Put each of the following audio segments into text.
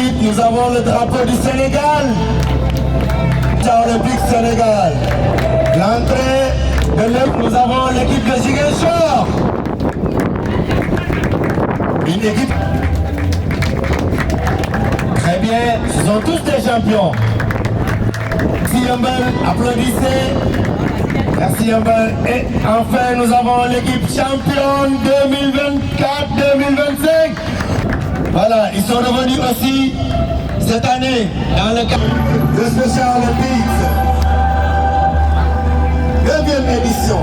Ensuite, nous avons le drapeau du Sénégal. Olympique Sénégal. L'entrée de l'œuvre, nous avons l'équipe de Ziguinchor. Une équipe. Très bien, ce sont tous des champions. Merci Yambel, applaudissez. Merci Yambel. Et enfin, nous avons l'équipe championne 2024-2025. Voilà, ils sont revenus aussi cette année dans le cadre de Special Olympics. 9e édition.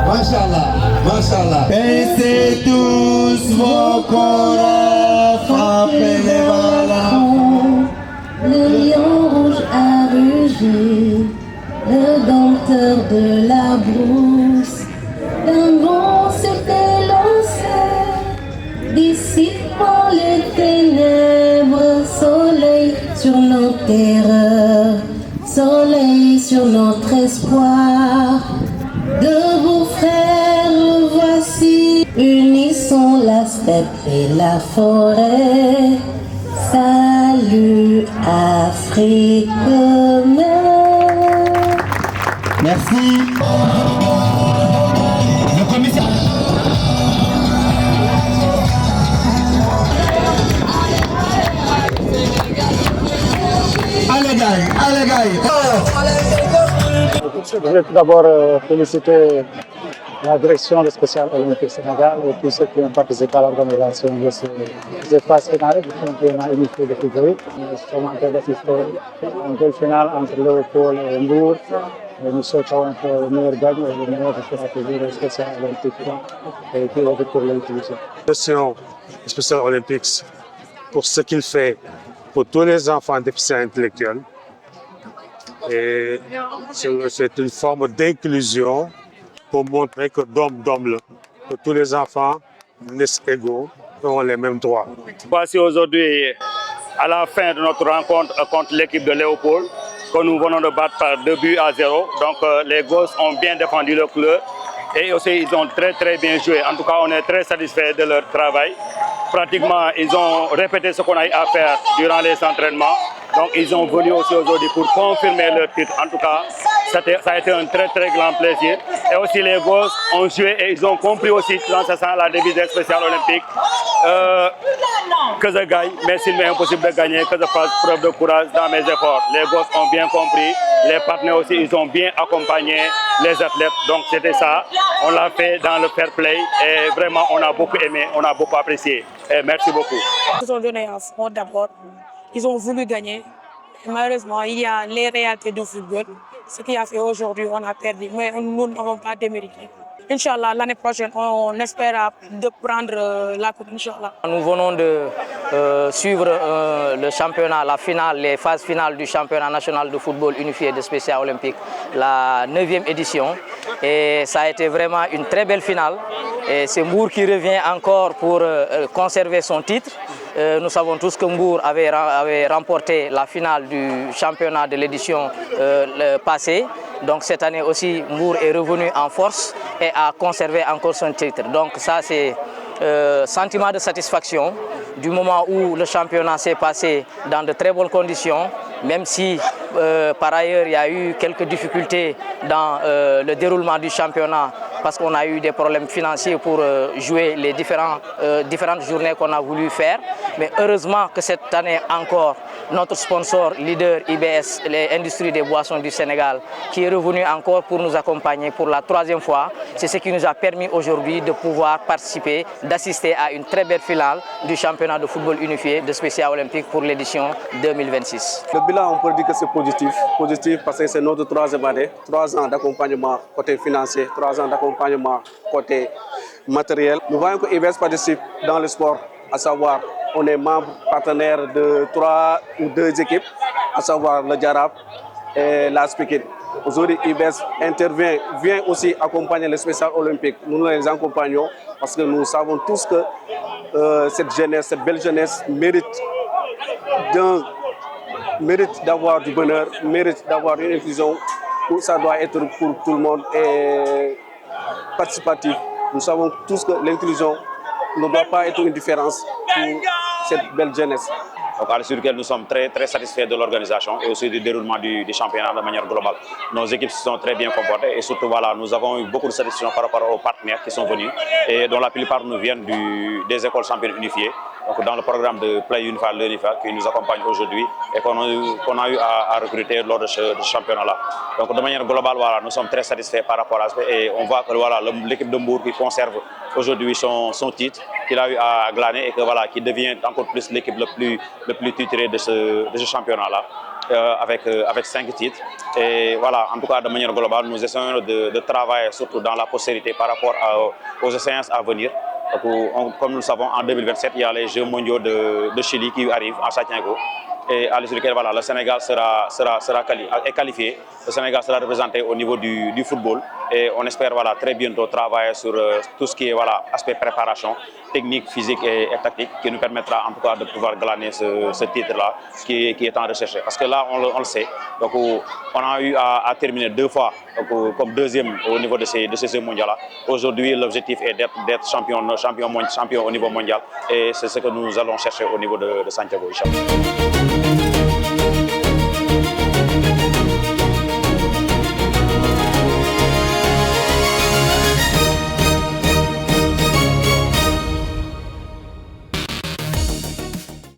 Mashallah, Mashallah. Baissez tous vos corps, frappez les ballons. Le lion rouge a rugi, le dompteur de la brousse. D'un bond s'était lancé, dissipant les ténèbres. Soleil sur nos terreurs, soleil sur notre espoir. Debout frères, voici, unissons la steppe et la forêt. Salut Afrique mère. Merci. Le commissaire. Allez gars. Je voulais tout d'abord féliciter la direction de Special Olympics Sénégal et tous ceux qui ont participé à l'organisation de ces phases finales du championnat unifié de football. Nous sommes en train d'assister à une belle finale entre Léopold et Mbour. Et nous souhaitons que le meilleur gagne et le meilleur sera toujours le Special Olympics et qui est pour l'inclusion. Merci Special Olympics pour ce qu'il fait pour tous les enfants déficients intellectuels. Et c'est une forme d'inclusion pour montrer que que tous les enfants naissent égaux et ont les mêmes droits. Voici aujourd'hui à la fin de notre rencontre contre l'équipe de Léopold que nous venons de battre par 2-0. Donc les gosses ont bien défendu leur couleur et aussi ils ont très bien joué. En tout cas, on est très satisfait de leur travail. Pratiquement, ils ont répété ce qu'on a eu à faire durant les entraînements. Donc, ils ont venu aussi aujourd'hui pour confirmer leur titre. En tout cas, ça a été un très grand plaisir. Et aussi, les gosses ont joué et ils ont compris aussi, dans ce sens, la devise des Special Olympiques. Que je gagne, mais s'il m'est impossible de gagner, que je fasse preuve de courage dans mes efforts. Les gosses ont bien compris. Les partenaires aussi, ils ont bien accompagné les athlètes. Donc, c'était ça. On l'a fait dans le fair play et vraiment, on a beaucoup aimé, on a beaucoup apprécié. Et merci beaucoup. Ils ont donné un fond d'abord. Ils ont voulu gagner. Et malheureusement, il y a les réalités du football. Ce qui a fait aujourd'hui, on a perdu. Mais nous n'avons pas démérité. Inch'Allah, l'année prochaine, on espère de prendre la coupe, Inch'Allah. Nous venons de suivre le championnat, la finale, les phases finales du championnat national de football unifié de Special Olympics, la 9e édition. Et ça a été vraiment une très belle finale. Et c'est Mbour qui revient encore pour conserver son titre. Nous savons tous que Mbour avait remporté la finale du championnat de l'édition passée. Donc cette année aussi, Mbour est revenu en force et a conservé encore son titre. Donc ça, c'est sentiment de satisfaction du moment où le championnat s'est passé dans de très bonnes conditions, même si par ailleurs il y a eu quelques difficultés dans le déroulement du championnat parce qu'on a eu des problèmes financiers pour jouer les différentes journées qu'on a voulu faire. Mais heureusement que cette année encore, notre sponsor leader IBS, les Industries des Boissons du Sénégal, qui est revenu encore pour nous accompagner pour la 3e fois. C'est ce qui nous a permis aujourd'hui de pouvoir participer, d'assister à une très belle finale du championnat de football unifié de Special Olympics pour l'édition 2026. Le bilan, on peut dire que c'est positif. Positif parce que c'est notre 3e année, 3 ans d'accompagnement côté financier, 3 ans d'accompagnement côté matériel. Nous voyons que IBS participe dans le sport, à savoir on est membre partenaire de 3 ou 2 équipes, à savoir le Djarab et la Speaking. Aujourd'hui, IBS vient aussi accompagner les Special Olympiques. Nous les accompagnons parce que nous savons tous que cette jeunesse, cette belle jeunesse mérite d'avoir du bonheur, mérite d'avoir une inclusion où ça doit être pour tout le monde et participatif. Nous savons tous que l'inclusion ne doit pas être une différence pour cette belle jeunesse. Donc, à l'issue duquel nous sommes très satisfaits de l'organisation et aussi du déroulement du championnat de manière globale. Nos équipes se sont très bien comportées et surtout, voilà, nous avons eu beaucoup de satisfaction par rapport aux partenaires qui sont venus et dont la plupart nous viennent des écoles championnes unifiées. Donc, dans le programme de Play Unified, Learn Unified qui nous accompagne aujourd'hui et qu'on a eu à recruter lors de ce championnat-là. Donc, de manière globale, voilà, nous sommes très satisfaits par rapport à ça et on voit que voilà, l'équipe de Mbour qui conserve aujourd'hui son titre qu'il a eu à glaner et que, voilà, qui devient encore plus l'équipe le plus titrée de ce championnat-là. Avec 5 titres. Et voilà, en tout cas, de manière globale, nous essayons de travailler surtout dans la postérité par rapport aux séances à venir. Donc, comme nous le savons, en 2027, il y a les Jeux mondiaux de Chili qui arrivent à Santiago. Et à l'issue duquel, voilà, le Sénégal est qualifié. Le Sénégal sera représenté au niveau du football. Et on espère voilà, très bientôt travailler sur tout ce qui est voilà, aspect préparation, technique, physique et tactique, qui nous permettra en tout cas de pouvoir glaner ce titre-là qui est en recherche. Parce que là, on le sait, donc, on a eu à terminer 2 fois comme deuxième au niveau de ces Jeux mondiaux-là. Aujourd'hui, l'objectif est d'être champion au niveau mondial. Et c'est ce que nous allons chercher au niveau de Santiago.